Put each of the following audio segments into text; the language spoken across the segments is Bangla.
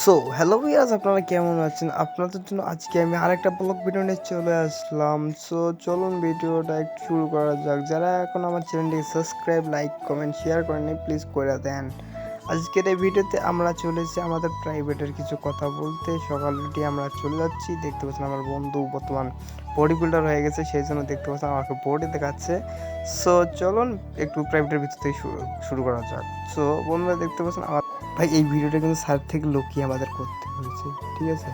সো হ্যালো ভিউয়ার্স, আপনারা কেমন আছেন? আপনাদের জন্য আজকে আমি আরেকটা ব্লগ ভিডিও নিয়ে চলে আসলাম। সো চলুন ভিডিওটা একটু শুরু করা যাক। যারা এখন আমার চ্যানেলটিকে সাবস্ক্রাইব, লাইক, কমেন্ট, শেয়ার করেননি প্লিজ করে দেন। আজকের এই ভিডিওতে আমরা চলেছি আমাদের প্রাইভেটের কিছু কথা বলতে। সকাল উঠে আমরা চলে যাচ্ছি। দেখতে পাচ্ছেন আমার বন্ধু বর্তমান বডি বিল্ডার হয়ে গেছে, সেই জন্য দেখতে পাচ্ছেন আমাকে বডি দেখাচ্ছে। সো চলুন একটু প্রাইভেটের ভিতর থেকে শুরু করা যাক। সো বন্ধুরা দেখতে পাচ্ছেন আমার ভাই এই ভিডিওটা কিন্তু স্যার থেকে লুকিয়ে আমাদের করতে হয়েছে, ঠিক আছে?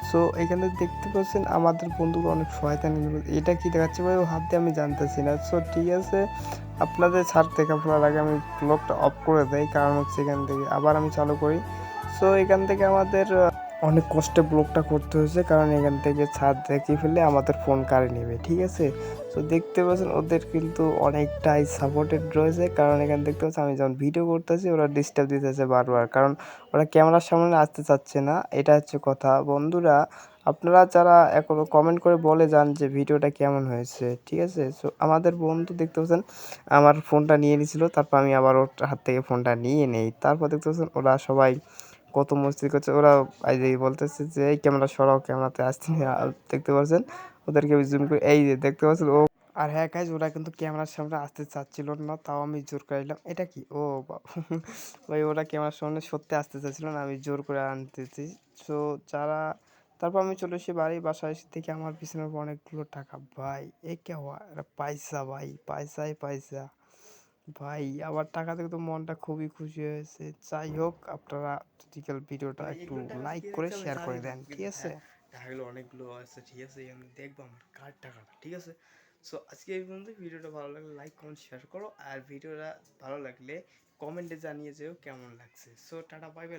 সো এখানে দেখতে পাচ্ছেন আমাদের বন্ধুরা অনেক শয়তানি, এটা কি দেখাচ্ছে ভাই ও হাত দিয়ে আমি জানতেছি না। সো ঠিক আছে, আপনাদের ছাড় থেকে আপনার আগে আমি ব্লগটা অফ করে দেই, কারণ হচ্ছে এখান থেকে আবার আমি চালু করি। সো এখান থেকে আমাদের অনেক কষ্টে ব্লগটা করতে হয়েছে, কারণ এখান থেকে ছাদ দেখিয়ে ফেললে আমাদের ফোন কাড়ে নেবে, ঠিক আছে? তো দেখতে পাচ্ছেন ওদের কিন্তু অনেকটাই সাপোর্টেড রয়েছে, কারণ এখানে দেখতে পাচ্ছেন আমি যখন ভিডিও করতেছি ওরা ডিস্টার্ব দিতেছে বারবার, কারণ ওরা ক্যামেরার সামনে আসতে চাচ্ছে না। এটা হচ্ছে কথা বন্ধুরা। আপনারা যারা এখনও কমেন্ট করে বলে যান যে ভিডিওটা কেমন হয়েছে, ঠিক আছে? সো আমাদের বন্ধু দেখতে পাচ্ছেন আমার ফোনটা নিয়ে নিয়েছিল, তারপর আমি আবার ওর হাত থেকে ফোনটা নিয়ে নেই। তারপর দেখতে পাচ্ছেন ওরা সবাই কত মস্তি করছে। ওরা এই যে বলতেছে যে এই ক্যামেরা সরাও, ক্যামেরাতে আসতে দেখতে পাচ্ছেন ওদেরকে আমি জুম করে, এই যে দেখতে পাচ্ছেন ও। আর হ্যাঁ গাইজ, ওরা কিন্তু ক্যামেরার সামনে আসতে চাচ্ছিল না, তাও আমি জোর করে দিলাম। এটা কি ও ভাই, ওরা ক্যামেরার সামনে সত্যি আসতে চাচ্ছিল না, আমি জোর করে আনতেছি। সো যারা তারপর আমি চলে এসে বাসায় এসে থেকে আমার পিছনের উপর অনেকগুলো টাকা। ভাই এ কে হওয়া, এটা পয়সা ভাই, পয়সাই পয়সা ভাই। আমার টাকা থেকে তো মনটা খুবই খুশি হয়েছে। যাই হোক, আপনারা টিপিক্যাল ভিডিওটা একটু লাইক করে শেয়ার করে দেন, ঠিক আছে? টাকাগুলো অনেকগুলো আছে, ঠিক আছে? আমি দেখবো আমার কার টাকাটা, ঠিক আছে? সো আজকে এই পর্যন্ত। ভিডিওটা ভালো লাগলে লাইক, কমেন্ট, শেয়ার করো, আর ভিডিওটা ভালো লাগলে কমেন্টে জানিয়ে যেও কেমন লাগছে। So tata, bye bye.